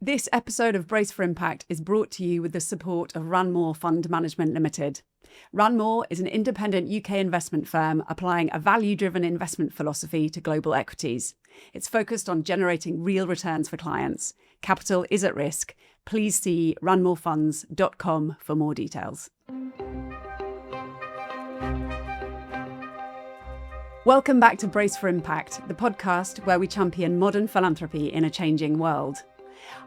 This episode of Brace for Impact is brought to you with the support of Ranmore Fund Management Limited. Ranmore is an independent UK investment firm applying a value-driven investment philosophy to global equities. It's focused on generating real returns for clients. Capital is at risk. Please see ranmorefunds.com for more details. Welcome back to Brace for Impact, the podcast where we champion modern philanthropy in a changing world.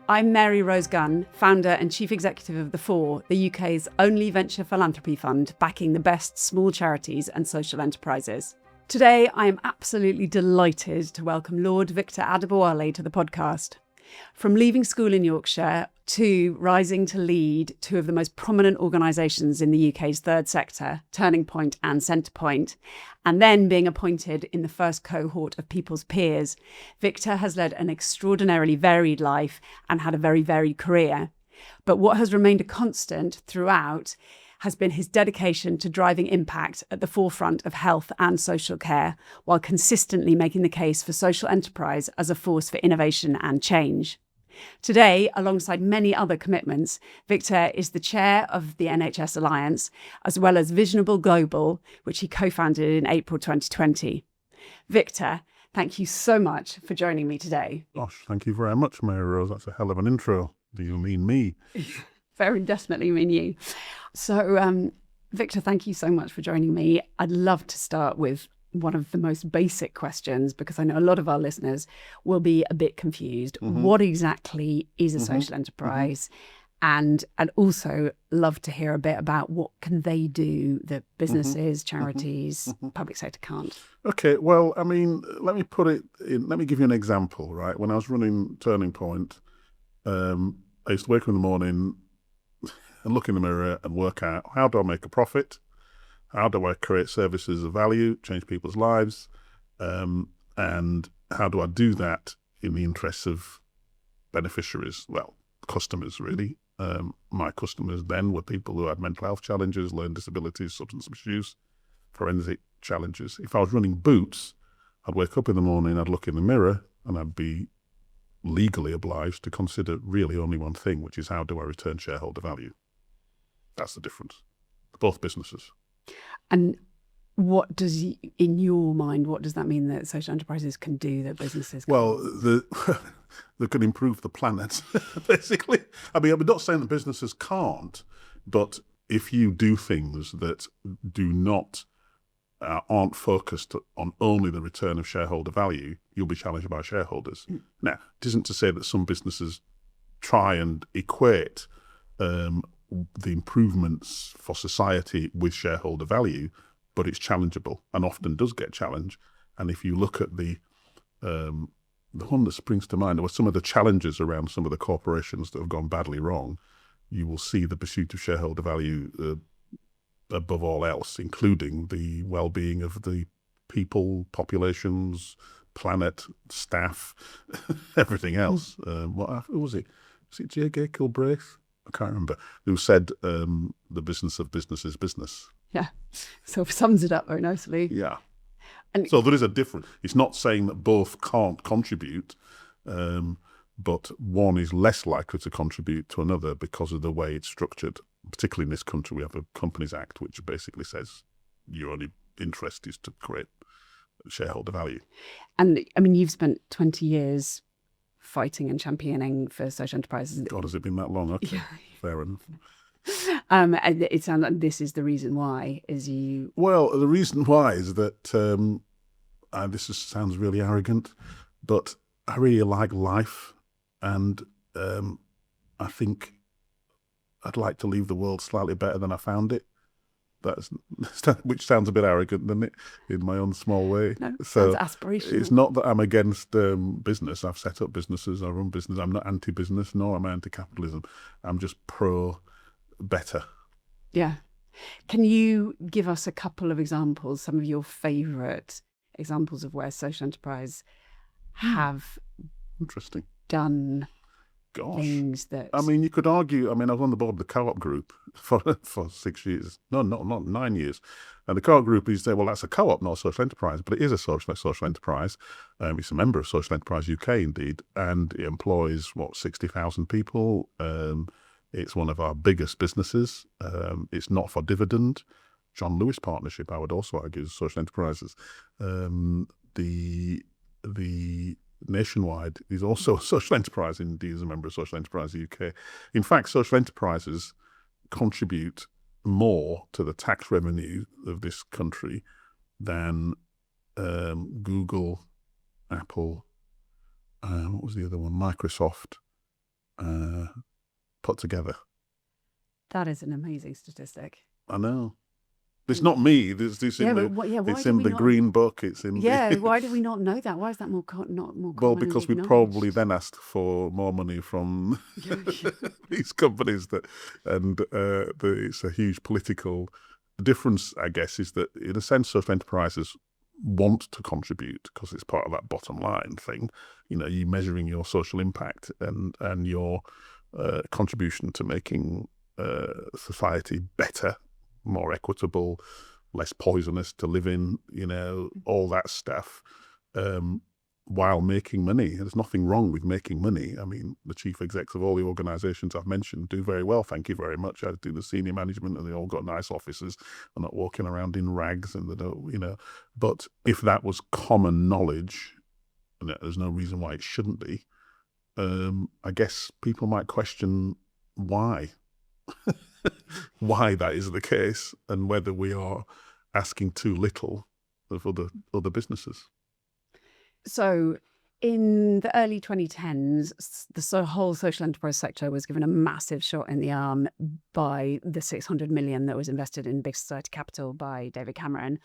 I'm Mary Rose Gunn, founder and chief executive of The Four, the UK's only venture philanthropy fund backing the best small charities and social enterprises. Today, I am absolutely delighted to welcome Lord Victor Adebowale to the podcast. From leaving school in Yorkshire to rising to lead two of the most prominent organisations in the UK's third sector, Point and Centrepoint, and then being appointed in the first cohort of People's Peers, Victor has led an extraordinarily varied life and had a very varied career. But what has remained a constant throughout has been his dedication to driving impact at the forefront of health and social care, while consistently making the case for social enterprise as a force for innovation and change. Today, alongside many other commitments, Victor is the chair of the NHS Alliance, as well as Visionable Global, which he co-founded in April 2020. Victor, thank you so much for joining me today. Gosh, thank you very much, Mary Rose. That's a hell of an intro. Do you mean me? Very definitely mean you. So, Victor, thank you so much for joining me. I'd love to start with one of the most basic questions, because I know a lot of our listeners will be a bit confused. Mm-hmm. What exactly is a social enterprise? Mm-hmm. And also love to hear a bit about what can they do that businesses, charities, public sector can't. Okay, well, I mean, let me give you an example, right? When I was running Turning Point, I used to wake up in the morning and look in the mirror and work out, how do I make a profit? How do I create services of value, change people's lives? And how do I do that in the interests of beneficiaries? Well, customers, really. My customers then were people who had mental health challenges, learning disabilities, substance misuse, forensic challenges. If I was running Boots, I'd wake up in the morning, I'd look in the mirror, and I'd be legally obliged to consider really only one thing, which is how do I return shareholder value? That's the difference. Both businesses. And in your mind, what does that mean that social enterprises can do that businesses can't? Well, they can improve the planet, basically. I mean, I'm not saying that businesses can't, but if you do things that aren't focused on only the return of shareholder value, you'll be challenged by shareholders. Now, it isn't to say that some businesses try and equate the improvements for society with shareholder value, but it's challengeable and often does get challenged. And if you look at the one that springs to mind, or some of the challenges around some of the corporations that have gone badly wrong, you will see the pursuit of shareholder value above all else, including the well-being of the people, populations, planet, staff, everything else. Who was it? Was it J.G. Kilbraith? I can't remember. Who said the business of business is business. Yeah. So it sums it up very nicely. Yeah. And so there is a difference. It's not saying that both can't contribute, but one is less likely to contribute to another because of the way it's structured. Particularly in this country, we have a Companies Act, which basically says your only interest is to create shareholder value. And I mean, you've spent 20 years fighting and championing for social enterprises. God, has it been that long? Okay, yeah. Fair enough. And it sounds like this is the reason why, Well, the reason why is that, sounds really arrogant, but I really like life, and I think I'd like to leave the world slightly better than I found it. Which sounds a bit arrogant, doesn't it, in my own small way? No, so sounds aspirational. It's not that I'm against business. I've set up businesses, I run business. I'm not anti-business, nor am I anti-capitalism. I'm just pro-better. Yeah. Can you give us a couple of examples, some of your favourite examples of where social enterprise have interesting done things that... I mean, you could argue, I was on the board of the co-op group for 6 years. No, not 9 years. And the co-op group, you say, well, that's a co-op, not a social enterprise. But it is a social enterprise. It's a member of Social Enterprise UK, indeed. And it employs, 60,000 people. It's one of our biggest businesses. It's not for dividend. John Lewis Partnership, I would also argue, is social enterprises. The Nationwide is also a social enterprise, indeed, as a member of Social Enterprise UK. In fact, social enterprises contribute more to the tax revenue of this country than Google, Apple, what was the other one? Microsoft put together. That is an amazing statistic. I know. It's not me. It's in the Green Book. It's in. Why do we not know that? Why is that not more? Well, because we probably then asked for more money from these companies it's a huge political difference. I guess is that in a sense, social enterprises want to contribute because it's part of that bottom line thing. You're measuring your social impact and your contribution to making society better, more equitable, less poisonous to live in, all that stuff, while making money. There's nothing wrong with making money. The chief execs of all the organisations I've mentioned do very well, thank you very much. I do the senior management, and they all got nice offices. They're not walking around in rags, and they don't, But if that was common knowledge, and there's no reason why it shouldn't be, I guess people might question why. Why that is the case, and whether we are asking too little of other businesses. So in the early 2010s, the whole social enterprise sector was given a massive shot in the arm by the 600 million that was invested in Big Society Capital by David Cameron.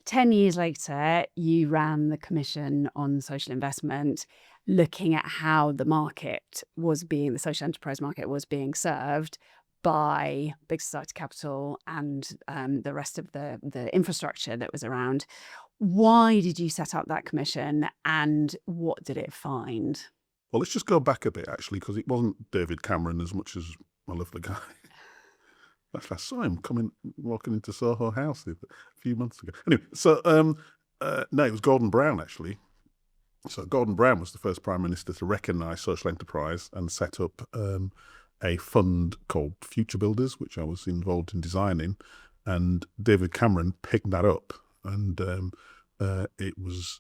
10 years later, you ran the Commission on Social Investment, looking at how the social enterprise market was being served by Big Society Capital and the rest of the infrastructure that was around. Why did you set up that commission, and what did it find? Well, let's just go back a bit, actually, because it wasn't David Cameron as much as I love the guy. I saw him walking into Soho House a few months ago. Anyway, so no, it was Gordon Brown, actually. So Gordon Brown was the first Prime Minister to recognise social enterprise and set up a fund called Future Builders, which I was involved in designing, and David Cameron picked that up, and it was,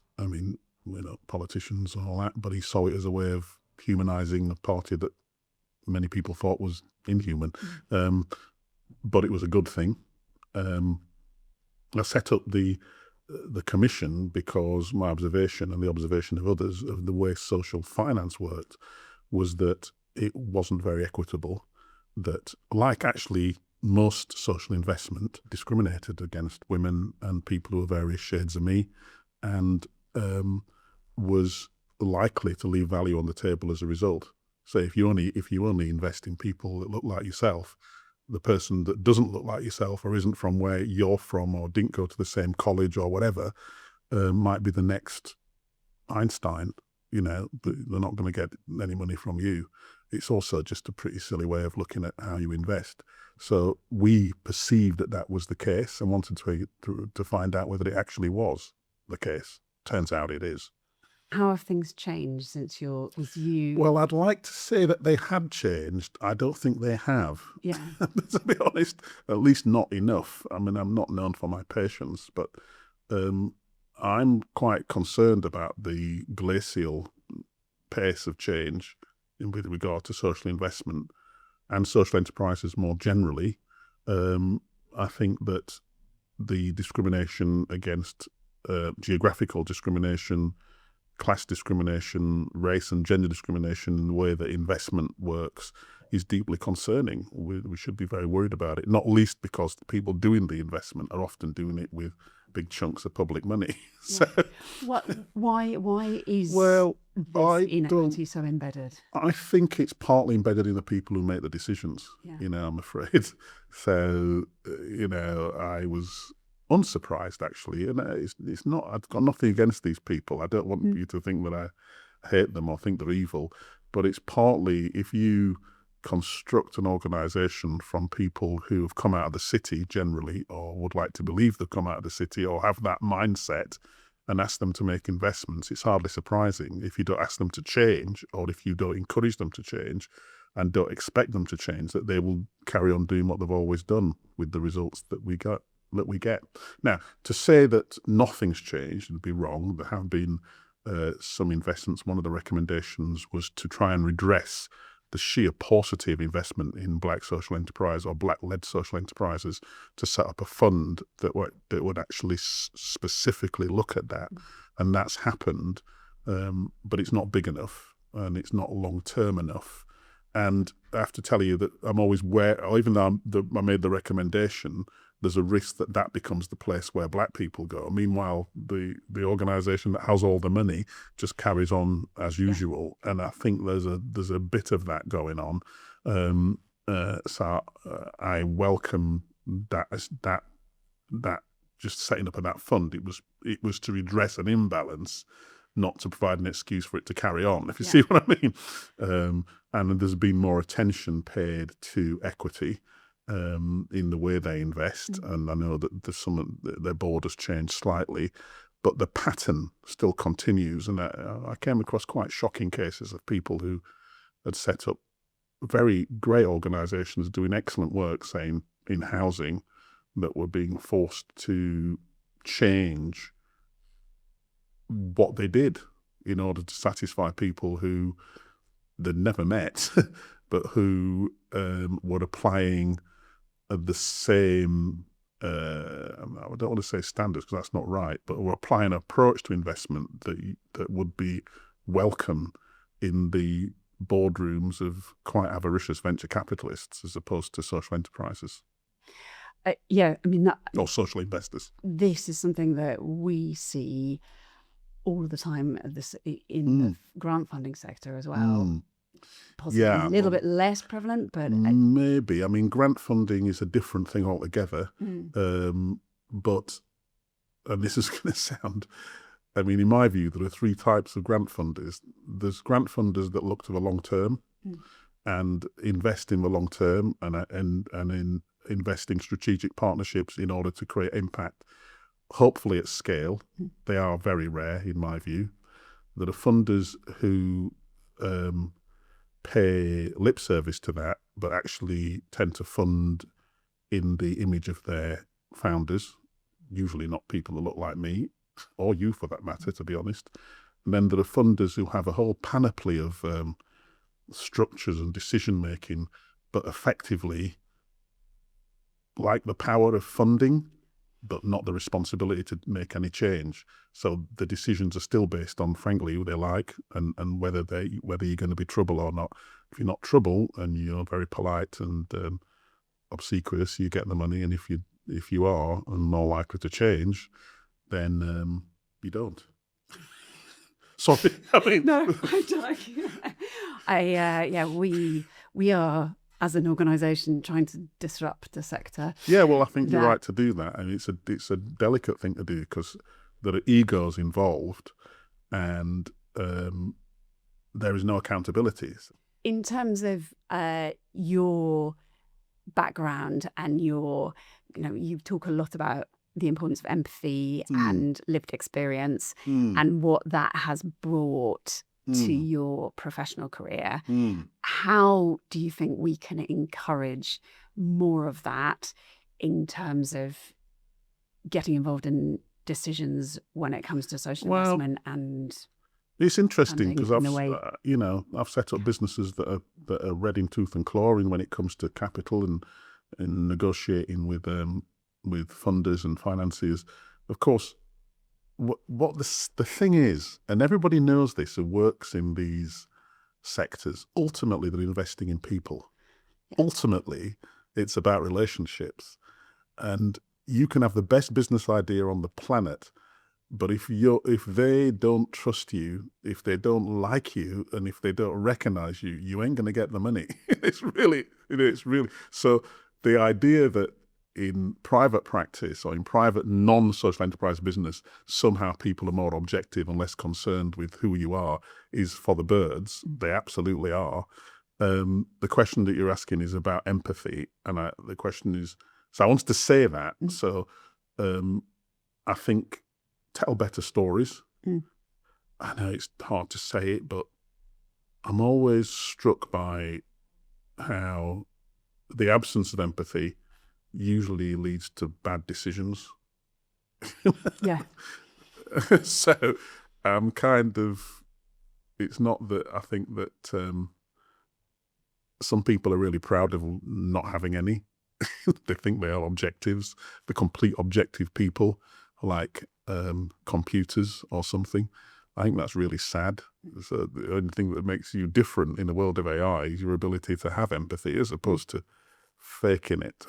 politicians and all that, but he saw it as a way of humanising a party that many people thought was inhuman, but it was a good thing. I set up the commission because my observation and the observation of others of the way social finance worked was that it wasn't very equitable, that like actually most social investment discriminated against women and people who were various shades of me, and was likely to leave value on the table as a result. So if you only invest in people that look like yourself, the person that doesn't look like yourself or isn't from where you're from or didn't go to the same college or whatever might be the next Einstein. They're not going to get any money from you. It's also just a pretty silly way of looking at how you invest. So we perceived that was the case and wanted to find out whether it actually was the case. Turns out it is. How have things changed since with you? Well, I'd like to say that they had changed. I don't think they have. Yeah. To be honest, at least not enough. I'm not known for my patience, but I'm quite concerned about the glacial pace of change with regard to social investment and social enterprises more generally. I think that the discrimination against geographical discrimination, class discrimination, race and gender discrimination in the way that investment works is deeply concerning. We should be very worried about it, not least because the people doing the investment are often doing it with big chunks of public money. Yeah. So, why is this inequity so embedded? I think it's partly embedded in the people who make the decisions, I'm afraid. So, I was unsurprised, actually, and it's not, I've got nothing against these people. I don't want you to think that I hate them or think they're evil, but it's partly if you construct an organisation from people who have come out of the city generally, or would like to believe they've come out of the city, or have that mindset, and ask them to make investments, it's hardly surprising if you don't ask them to change, or if you don't encourage them to change and don't expect them to change, that they will carry on doing what they've always done with the results that we get. Now, to say that nothing's changed would be wrong. There have been some investments. One of the recommendations was to try and redress the sheer paucity of investment in black social enterprise or black-led social enterprises, to set up a fund that would actually specifically look at that. And that's happened, but it's not big enough and it's not long-term enough. And I have to tell you that I'm always even though I made the recommendation, there's a risk that becomes the place where black people go. Meanwhile, the organisation that has all the money just carries on as usual. And I think there's a bit of that going on. So I welcome that just setting up of that fund. It was to redress an imbalance, not to provide an excuse for it to carry on, if you see what I mean. And there's been more attention paid to equity in the way they invest. And I know that their board has changed slightly, but the pattern still continues. And I came across quite shocking cases of people who had set up very great organisations doing excellent work, say in housing, that were being forced to change what they did in order to satisfy people who they'd never met, but who were applying the same, I don't want to say standards because that's not right, but were applying an approach to investment that would be welcome in the boardrooms of quite avaricious venture capitalists as opposed to social enterprises. Or social investors. This is something that we see all the time in the grant funding sector as well. Possibly a little bit less prevalent, but maybe. I mean, grant funding is a different thing altogether. But, and this is going to sound, I mean, in my view, there are three types of grant funders. There's grant funders that look to the long term and invest in the long term and in investing strategic partnerships in order to create impact, hopefully at scale. They are very rare, in my view. There are funders who pay lip service to that, but actually tend to fund in the image of their founders, usually not people that look like me, or you for that matter, to be honest. And then there are funders who have a whole panoply of structures and decision-making, but effectively like the power of funding, but not the responsibility to make any change. So the decisions are still based on, frankly, who they like and whether you're going to be trouble or not. If you're not trouble and you're very polite and obsequious, you get the money. And if you are and more likely to change, then you don't. Sorry, I mean... No, I don't. We are, as an organisation, trying to disrupt the sector. Yeah, well, I think you're right to do that. And it's a delicate thing to do because there are egos involved and there is no accountability. In terms of your background and you talk a lot about the importance of empathy and lived experience and what that has brought to your professional career. How do you think we can encourage more of that in terms of getting involved in decisions when it comes to social investment? And it's interesting because I've set up businesses that are red in tooth and claw when it comes to capital and negotiating with funders and financiers. Of course, what the thing is, and everybody knows this who works in these sectors, ultimately they're investing in people. Ultimately, it's about relationships. And you can have the best business idea on the planet, but if they don't trust you, if they don't like you, and if they don't recognize you, you ain't going to get the money. It's really. So the idea that in private practice or in private non-social enterprise business, somehow people are more objective and less concerned with who you are is for the birds. They absolutely are. The question that you're asking is about empathy. And the question is, so I wanted to say that. So I think tell better stories. I know it's hard to say it, but I'm always struck by how the absence of empathy usually leads to bad decisions. Yeah. So I'm it's not that I think that some people are really proud of not having any. They think they are objectives, the complete objective people, like computers or something. I think that's really sad. So the only thing that makes you different in the world of AI is your ability to have empathy as opposed to faking it.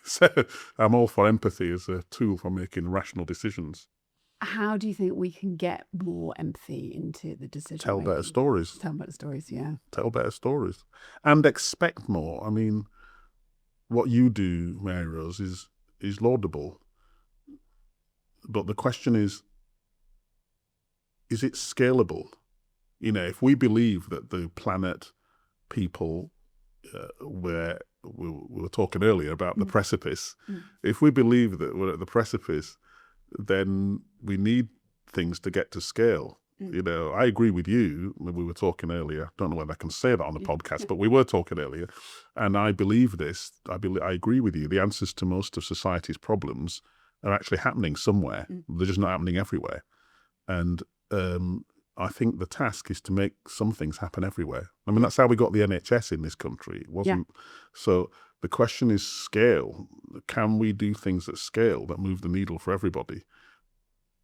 So I'm all for empathy as a tool for making rational decisions. How do you think we can get more empathy into the decision Tell making? better stories. Tell better stories, yeah. Tell better stories. And expect more. I mean, what you do, Mary Rose, is laudable. But the question is it scalable? You know, if we believe that the planet, people, where we were talking earlier about the precipice, if we believe that we're at the precipice, then we need things to get to scale. You know, I agree with you. We were talking earlier. I don't know whether I can say that on the podcast, but we were talking earlier, and I believe this. I agree with you. The answers to most of society's problems are actually happening somewhere. They're just not happening everywhere. And I think the task is to make some things happen everywhere. I mean, that's how we got the NHS in this country. It wasn't. So the question is scale. Can we do things at scale that move the needle for everybody?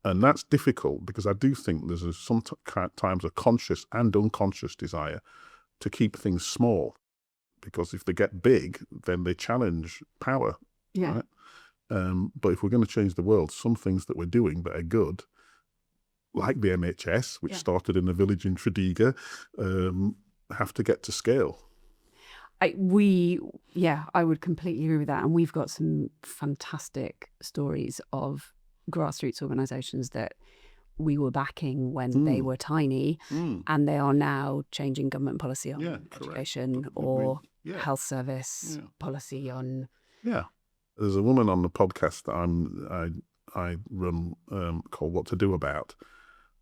And that's difficult because I do think there's sometimes a conscious and unconscious desire to keep things small, because if they get big, then they challenge power. Yeah. Right? But if we're going to change the world, some things that we're doing that are good, like the NHS, which started in a village in Tredegar, have to get to scale. I would completely agree with that. And we've got some fantastic stories of grassroots organisations that we were backing when they were tiny, and they are now changing government policy on education or health service policy on. Yeah. There's a woman on the podcast that I run called What to Do About,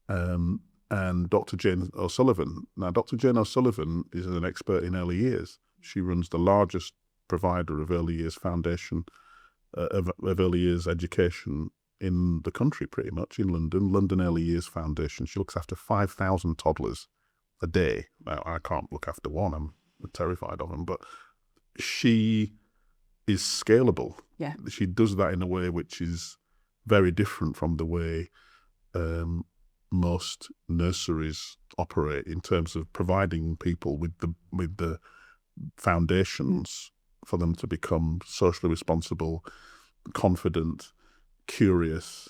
and Dr. Jane O'Sullivan. Now, Dr. Jane O'Sullivan is an expert in early years. She runs the largest provider of early years foundation, of early years education in the country, pretty much, in London Early Years Foundation. She looks after 5,000 toddlers a day. Now, I can't look after one. I'm terrified of them. But she is scalable. Yeah. She does that in a way which is very different from the way most nurseries operate in terms of providing people with the foundations for them to become socially responsible, confident, curious,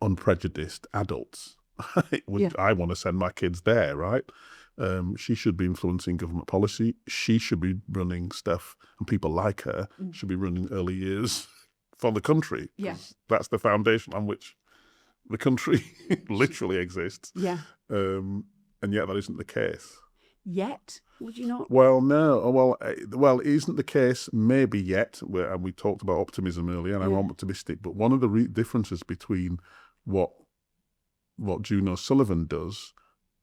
unprejudiced adults. I want to send my kids there, right? She should be influencing government policy. She should be running stuff, and people like her should be running early years for the country. Yeah. That's the foundation on which the country literally exists. Yeah. And yet that isn't the case. Yet? Would you not? Well, no. Well, it isn't the case maybe yet, and we talked about optimism earlier, and I'm optimistic, but one of the differences between what June O'Sullivan does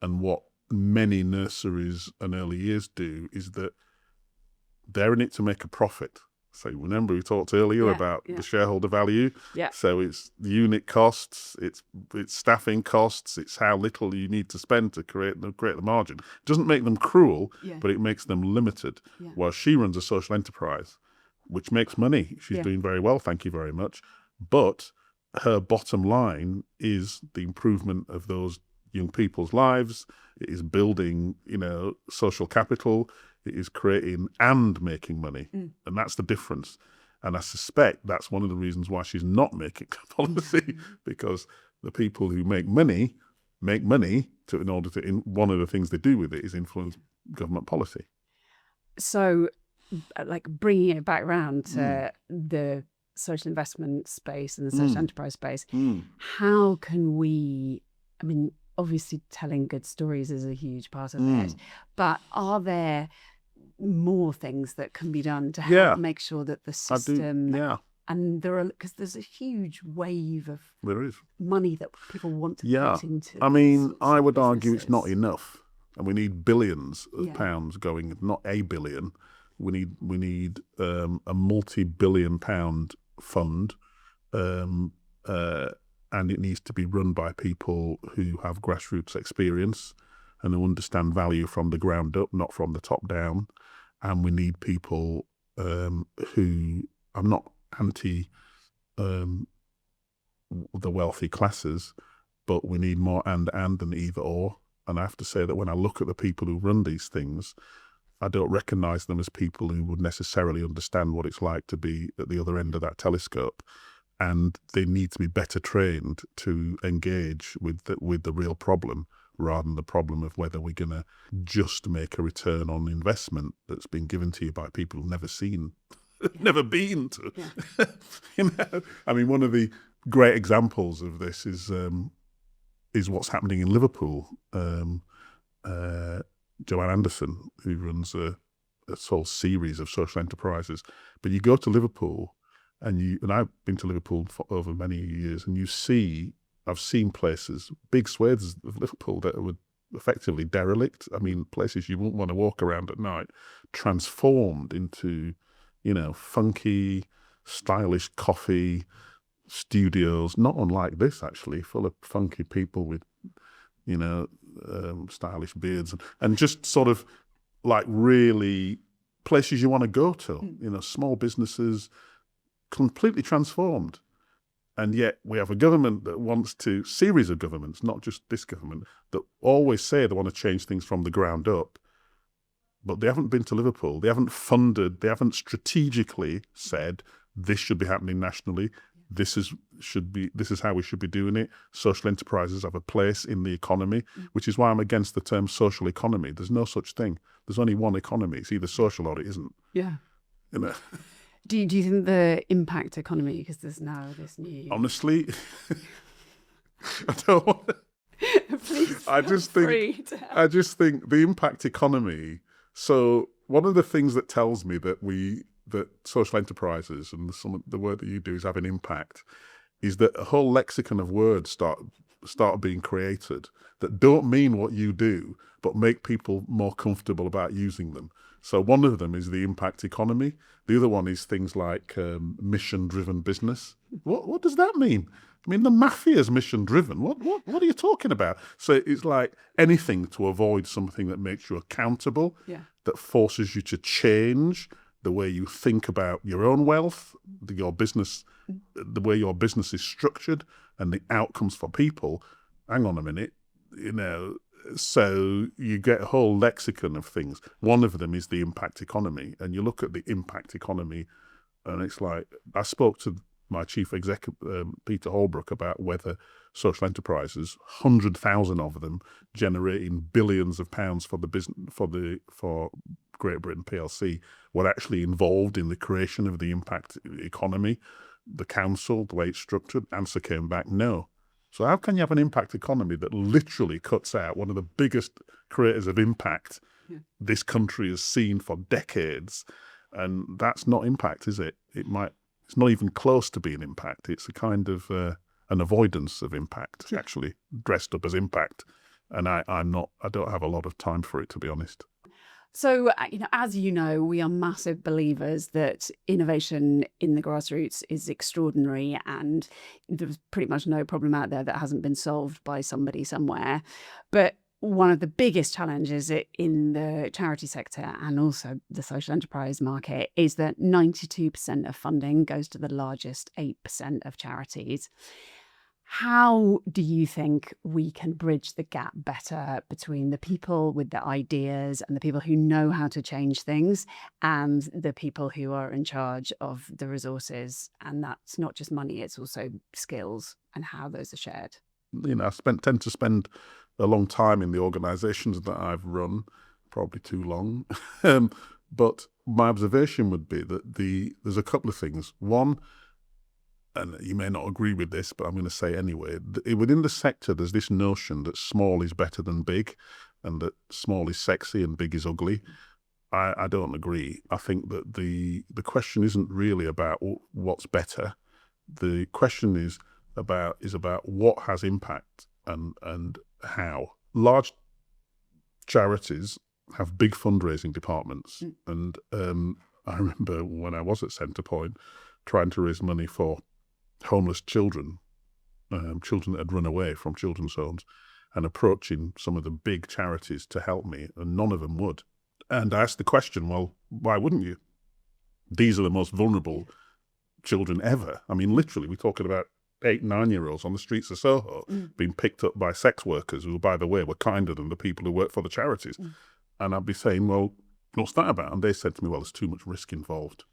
and what many nurseries and early years do is that they're in it to make a profit. So remember we talked earlier about the shareholder value. Yeah. So it's the unit costs, it's staffing costs, it's how little you need to spend to create the margin. It doesn't make them cruel, but it makes them limited. Yeah. While she runs a social enterprise, which makes money. She's doing very well, thank you very much. But her bottom line is the improvement of those young people's lives. It is building, social capital. It is creating and making money. And that's the difference. And I suspect that's one of the reasons why she's not making policy, because the people who make money one of the things they do with it is influence government policy. So like bringing it back around to the social investment space and the social enterprise space, how can we, I mean, obviously telling good stories is a huge part of it, but are there more things that can be done to help make sure that the system, and because there's a huge wave of money that people want to put into. I mean, I would argue it's not enough, and we need billions of pounds going, not a billion. We need a multi-billion pound fund, and it needs to be run by people who have grassroots experience and who understand value from the ground up, not from the top down. And we need people who, I'm not anti the wealthy classes, but we need more and either or. And I have to say that when I look at the people who run these things, I don't recognise them as people who would necessarily understand what it's like to be at the other end of that telescope. And they need to be better trained to engage with the real problem, rather than the problem of whether we're going to just make a return on investment that's been given to you by people who've never been to. I mean, one of the great examples of this is what's happening in Liverpool. Joanne Anderson, who runs a whole series of social enterprises. But you go to Liverpool, and I've been to Liverpool for over many years, and I've seen places, big swathes of Liverpool that were effectively derelict. I mean, places you wouldn't want to walk around at night, transformed into, funky, stylish coffee studios, not unlike this actually, full of funky people with, stylish beards and just sort of like really places you want to go to, small businesses, completely transformed. And yet we have a government that series of governments, not just this government, that always say they want to change things from the ground up, but they haven't been to Liverpool. They haven't funded, they haven't strategically said this should be happening nationally. This is how we should be doing it. Social enterprises have a place in the economy, which is why I'm against the term social economy. There's no such thing. There's only one economy. It's either social or it isn't. Yeah. Do you think the impact economy, because there's now this new... Honestly, I don't want to... Please, I just think the impact economy. So one of the things that tells me that social enterprises and the work that you do is have an impact is that a whole lexicon of words start being created that don't mean what you do, but make people more comfortable about using them. So one of them is the impact economy. The other one is things like mission-driven business. What does that mean? I mean, the mafia's mission-driven. What are you talking about? So it's like anything to avoid something that makes you accountable, that forces you to change the way you think about your own wealth, your business, the way your business is structured, and the outcomes for people. Hang on a minute, so you get a whole lexicon of things. One of them is the impact economy, and you look at the impact economy, and it's like, I spoke to my chief executive, Peter Holbrook, about whether social enterprises, 100,000 of them, generating billions of pounds for the business for Great Britain PLC, were actually involved in the creation of the impact economy. The council, the way it's structured, answer came back no. So how can you have an impact economy that literally cuts out one of the biggest creators of impact this country has seen for decades? And that's not impact, is it? It's not even close to being impact. It's a kind of an avoidance of impact, actually dressed up as impact. And I don't have a lot of time for it, to be honest. So, as you know, we are massive believers that innovation in the grassroots is extraordinary, and there's pretty much no problem out there that hasn't been solved by somebody somewhere. But one of the biggest challenges in the charity sector and also the social enterprise market is that 92% of funding goes to the largest 8% of charities. How do you think we can bridge the gap better between the people with the ideas and the people who know how to change things and the people who are in charge of the resources? And that's not just money, it's also skills and how those are shared. I tend to spend a long time in the organisations that I've run, probably too long, But my observation would be that there's a couple of things. One, and you may not agree with this, but I'm going to say anyway, within the sector, there's this notion that small is better than big, and that small is sexy and big is ugly. I don't agree. I think that the question isn't really about what's better. The question is about what has impact and how. Large charities have big fundraising departments, and I remember when I was at Centrepoint trying to raise money for homeless children, children that had run away from children's homes, and approaching some of the big charities to help me, and none of them would. And I asked the question, well, why wouldn't you? These are the most vulnerable children ever. I mean, literally, we're talking about 8, 9-year-olds on the streets of Soho being picked up by sex workers who, by the way, were kinder than the people who work for the charities. And I'd be saying, well, what's that about? And they said to me, well, there's too much risk involved.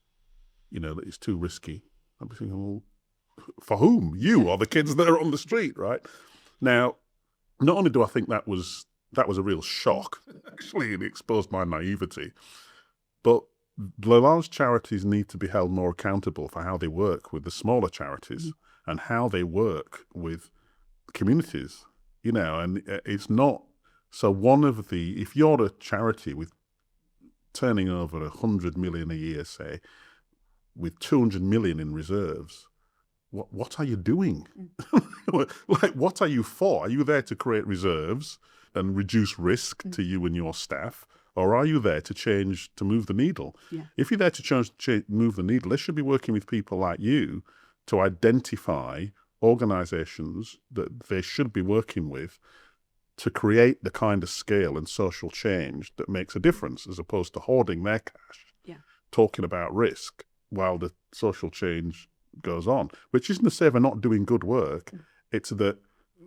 You know, that it's too risky. I'd be thinking, well, for whom? You or the kids that are on the street, right? Now, not only do I think that was a real shock, actually, it exposed my naivety, but the large charities need to be held more accountable for how they work with the smaller charities and how they work with communities, you know, and it's not, so if you're a charity with turning over 100 million a year, say, with 200 million in reserves, what are you doing? Like, what are you for? Are you there to create reserves and reduce risk to you and your staff? Or are you there to move the needle? Yeah. If you're there to move the needle, they should be working with people like you to identify organisations that they should be working with to create the kind of scale and social change that makes a difference, as opposed to hoarding their cash, talking about risk while the social change goes on, which isn't to say they're not doing good work. It's that,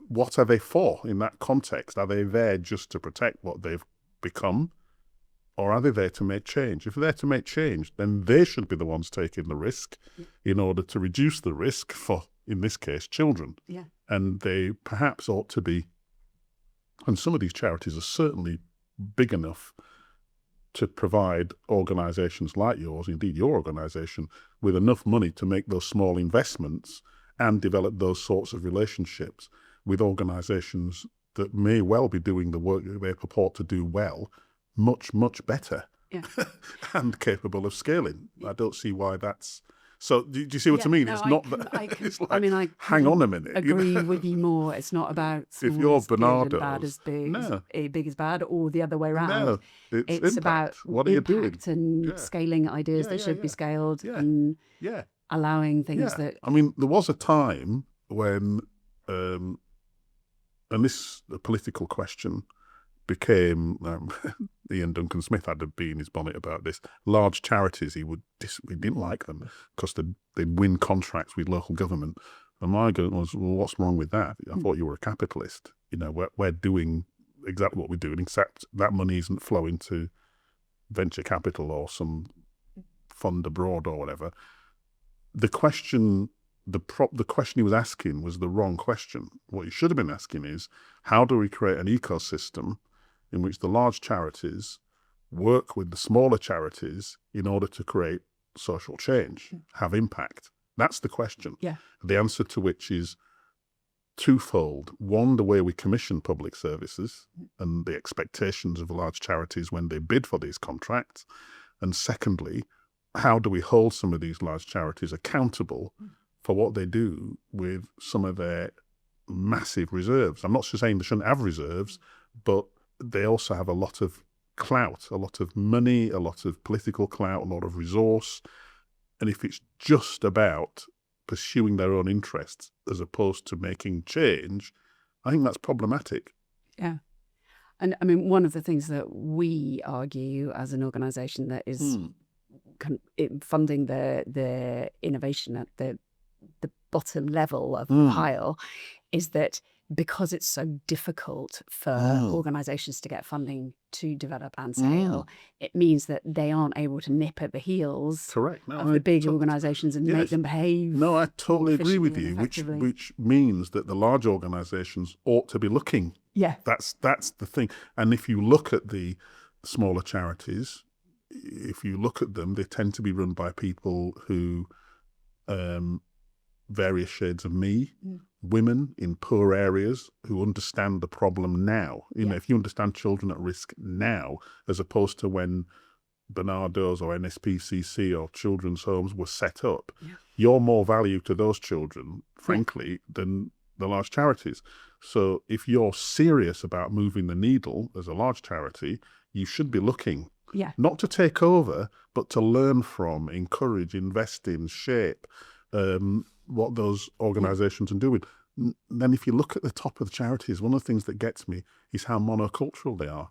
what are they for in that context? Are they there just to protect what they've become? Or are they there to make change? If they're there to make change, then they should be the ones taking the risk in order to reduce the risk for, in this case, children. Yeah. And they perhaps ought to be, and some of these charities are certainly big enough to provide organisations like yours, indeed your organisation, with enough money to make those small investments and develop those sorts of relationships with organisations that may well be doing the work that they purport to do well, much, much better and capable of scaling. I don't see why that's... So do you see what I mean? No, it's not that. It's like, hang on a minute. Agree with you more. It's not about small if you're is good Bernardo's, and bad is big, big is bad, or the other way around. No, it's about what are you doing and scaling ideas that should be scaled and allowing things that. I mean, there was a time when, and this a political question became, Ian Duncan Smith had to be in his bonnet about this, large charities, he didn't like them because they'd win contracts with local government. And my argument was, well, what's wrong with that? I thought you were a capitalist. You know, we're doing exactly what we're doing, except that money isn't flowing to venture capital or some fund abroad or whatever. The question he was asking was the wrong question. What he should have been asking is, how do we create an ecosystem in which the large charities work with the smaller charities in order to create social change, have impact? That's the question. Yeah. The answer to which is twofold. One, the way we commission public services and the expectations of large charities when they bid for these contracts. And secondly, how do we hold some of these large charities accountable for what they do with some of their massive reserves? I'm not just saying they shouldn't have reserves, but they also have a lot of clout, a lot of money, a lot of political clout, a lot of resource. And if it's just about pursuing their own interests as opposed to making change, I think that's problematic. Yeah. And I mean, one of the things that we argue as an organisation that is funding the innovation at the bottom level of the pile is that because it's so difficult for organisations to get funding to develop and scale, it means that they aren't able to nip at the heels of the big organisations and make them behave. No, I totally agree with you, which means that the large organisations ought to be looking. Yeah. That's the thing. And if you look at the smaller charities, if you look at them, they tend to be run by people who, various shades of me, women in poor areas who understand the problem now. You know, if you understand children at risk now, as opposed to when Bernardo's or NSPCC or children's homes were set up, you're more value to those children, frankly, than the large charities. So if you're serious about moving the needle as a large charity, you should be looking not to take over, but to learn from, encourage, invest in, shape what those organisations are doing. Then if you look at the top of the charities, one of the things that gets me is how monocultural they are.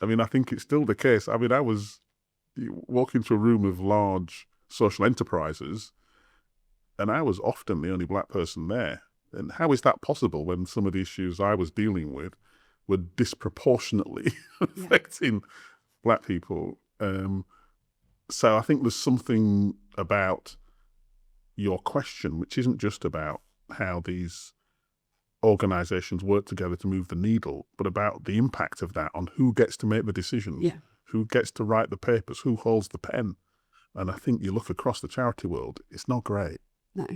I mean, I think it's still the case. I mean, I was walking through a room of large social enterprises, and I was often the only black person there. And how is that possible when some of the issues I was dealing with were disproportionately affecting black people? So I think there's something about your question, which isn't just about how these organisations work together to move the needle, but about the impact of that on who gets to make the decisions, who gets to write the papers, who holds the pen. And I think you look across the charity world, it's not great. No.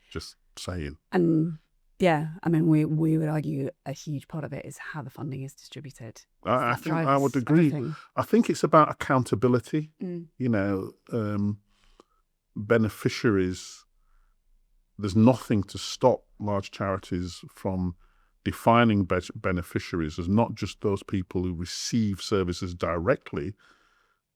Just saying. And I mean, we would argue a huge part of it is how the funding is distributed. I think I would agree. Everything. I think it's about accountability. You know, beneficiaries, there's nothing to stop large charities from defining beneficiaries as not just those people who receive services directly,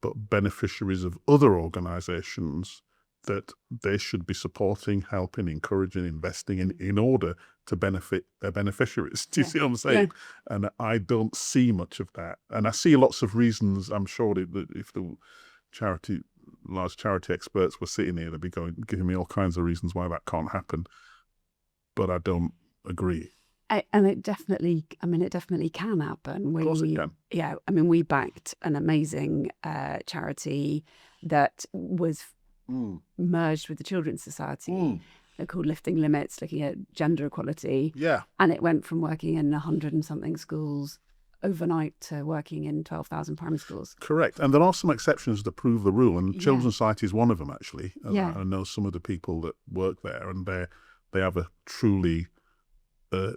but beneficiaries of other organisations that they should be supporting, helping, encouraging, investing in order to benefit their beneficiaries. Do you see what I'm saying? And I don't see much of that. And I see lots of reasons. I'm sure that if the large charity experts were sitting here, they'd be giving me all kinds of reasons why that can't happen. But I don't agree. And it definitely can happen. Of course it can. Yeah, I mean, we backed an amazing charity that was merged with the Children's Society. They're called Lifting Limits, looking at gender equality. Yeah. And it went from working in 100 and something schools overnight to working in 12,000 primary schools. Correct. And there are some exceptions that prove the rule, and Children's Society is one of them, actually. I know some of the people that work there, and they have a truly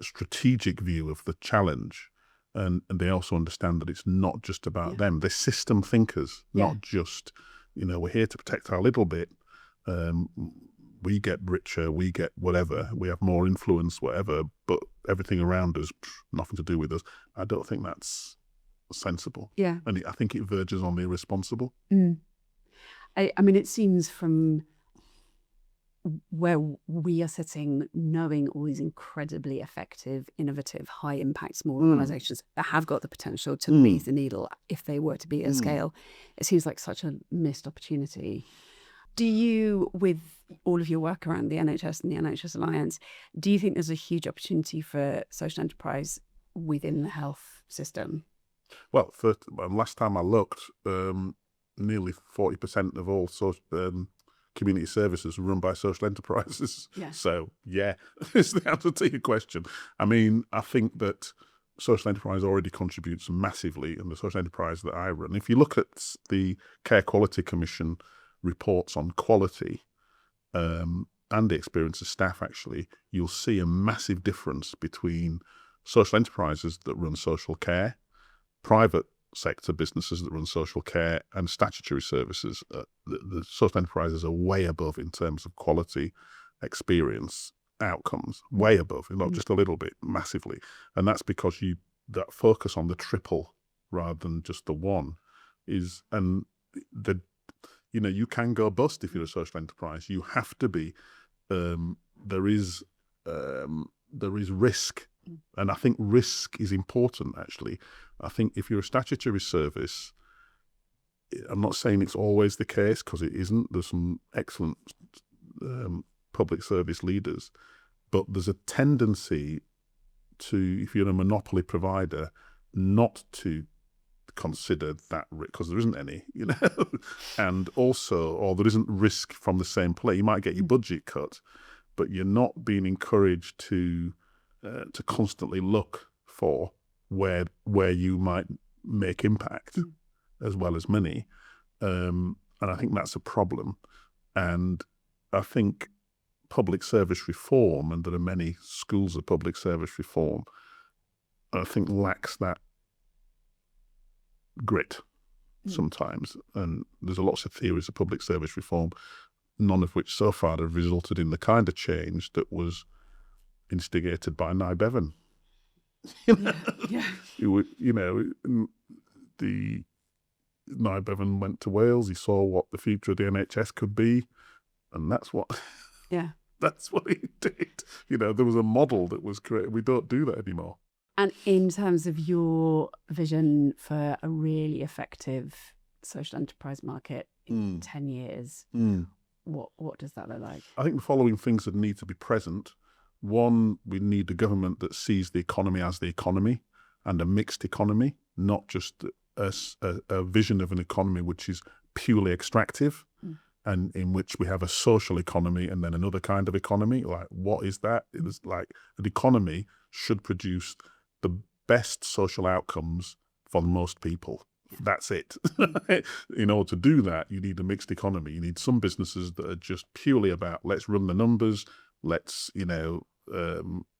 strategic view of the challenge. And they also understand that it's not just about them. They're system thinkers, not just, we're here to protect our little bit. We get richer, we get whatever, we have more influence, whatever, but everything around us, nothing to do with us. I don't think that's sensible. Yeah. And I think it verges on the irresponsible. I mean, it seems from where we are sitting, knowing all these incredibly effective, innovative, high-impact small organisations that have got the potential to move the needle if they were to be at scale, it seems like such a missed opportunity. Do you, with all of your work around the NHS and the NHS Alliance, do you think there's a huge opportunity for social enterprise within the health system? Well, last time I looked, nearly 40% of all community services are run by social enterprises. So, is the answer to your question. I mean, I think that social enterprise already contributes massively in the social enterprise that I run. If you look at the Care Quality Commission reports on quality and the experience of staff, actually, you'll see a massive difference between social enterprises that run social care, private sector businesses that run social care, and statutory services. The social enterprises are way above in terms of quality, experience, outcomes, way above, not just a little bit, massively. And that's because that focus on the triple rather than just the one is, and you can go bust if you're a social enterprise. You have to be. There is risk, and I think risk is important. Actually, I think if you're a statutory service, I'm not saying it's always the case because it isn't. There's some excellent public service leaders, but there's a tendency to, if you're a monopoly provider, not to consider that risk because there isn't any, and also, or there isn't risk from the same play. You might get your budget cut, but you're not being encouraged to constantly look for where you might make impact. as well as money. And I think that's a problem. And I think public service reform, and there are many schools of public service reform, I think lacks that grit sometimes. And there's lots of theories of public service reform, none of which so far have resulted in the kind of change that was instigated by Nye Bevan. The Nye Bevan went to Wales. He saw what the future of the NHS could be, and that's what he did. There was a model that was created. We don't do that anymore. And in terms of your vision for a really effective social enterprise market in 10 years, what does that look like? I think the following things that need to be present. One, we need a government that sees the economy as the economy, and a mixed economy, not just a vision of an economy which is purely extractive, and in which we have a social economy and then another kind of economy. Like, what is that? It is like an economy should produce the best social outcomes for most people. That's it. In order to do that, you need a mixed economy. You need some businesses that are just purely about let's run the numbers, let's,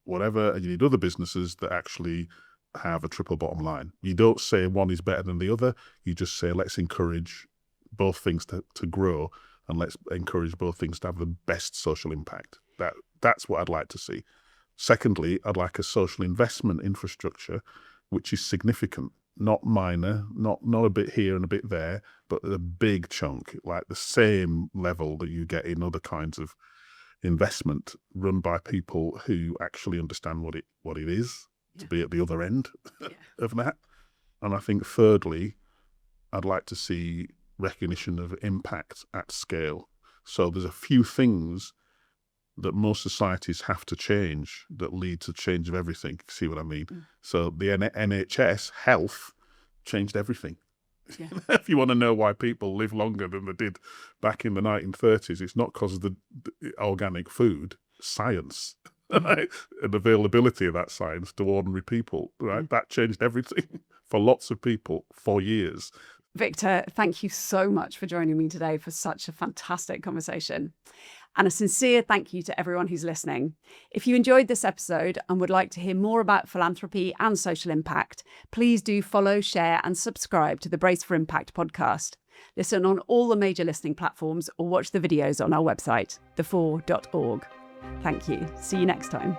whatever. And you need other businesses that actually have a triple bottom line. You don't say one is better than the other. You just say let's encourage both things to grow, and let's encourage both things to have the best social impact. That's what I'd like to see. Secondly, I'd like a social investment infrastructure which is significant, not minor, not a bit here and a bit there, but a big chunk, like the same level that you get in other kinds of investment run by people who actually understand what it is to be at the other end of that. And I think thirdly, I'd like to see recognition of impact at scale. So there's a few things that most societies have to change that lead to change of everything. See what I mean? So the NHS health changed everything. Yeah. If you want to know why people live longer than they did back in the 1930s, it's not because of the organic food, science, right? And availability of that science to ordinary people, right? That changed everything for lots of people for years. Victor, thank you so much for joining me today for such a fantastic conversation. And a sincere thank you to everyone who's listening. If you enjoyed this episode and would like to hear more about philanthropy and social impact, please do follow, share and subscribe to the Brace for Impact podcast. Listen on all the major listening platforms or watch the videos on our website, the4.org. Thank you. See you next time.